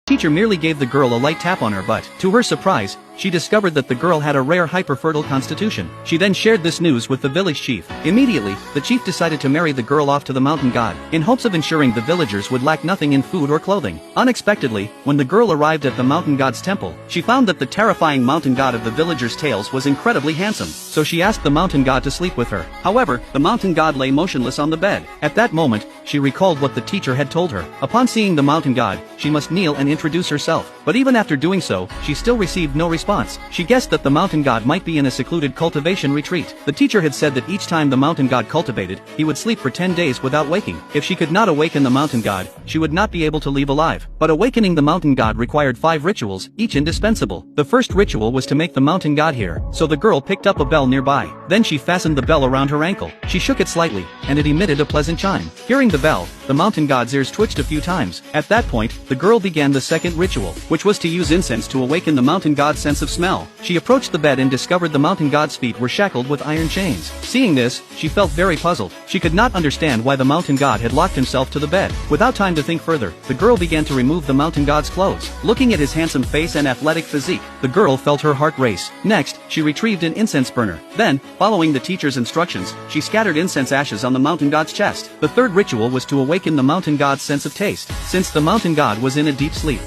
Teacher merely gave the girl a light tap on her butt. To her surprise, she discovered that the girl had a rare hyper-fertile constitution. She then shared this news with the village chief. Immediately, the chief decided to marry the girl off to the mountain god, in hopes of ensuring the villagers would lack nothing in food or clothing. Unexpectedly, when the girl arrived at the mountain god's temple, she found that the terrifying mountain god of the villagers' tales was incredibly handsome, so she asked the mountain god to sleep with her. However, the mountain god lay motionless on the bed. At that moment, she recalled what the teacher had told her. Upon seeing the mountain god, she must kneel and introduce herself. But even after doing so, she still received no response. She guessed that the mountain god might be in a secluded cultivation retreat. The teacher had said that each time the mountain god cultivated, he would sleep for 10 days without waking. If she could not awaken the mountain god, she would not be able to leave alive. But awakening the mountain god required 5 rituals, each indispensable. The first ritual was to make the mountain god hear, so the girl picked up a bell nearby. Then she fastened the bell around her ankle. She shook it slightly, and it emitted a pleasant chime. Hearing the bell, the mountain god's ears twitched a few times. At that point, the girl began the second ritual, which was to use incense to awaken the mountain god's sense of smell. She approached the bed and discovered the mountain god's feet were shackled with iron chains. Seeing this, she felt very puzzled. She could not understand why the mountain god had locked himself to the bed. Without time to think further, the girl began to remove the mountain god's clothes. Looking at his handsome face and athletic physique, the girl felt her heart race. Next, she retrieved an incense burner. Then, following the teacher's instructions, she scattered incense ashes on the mountain god's chest. The third ritual was to awaken the mountain god's sense of taste, since the mountain god was in a deep sleep.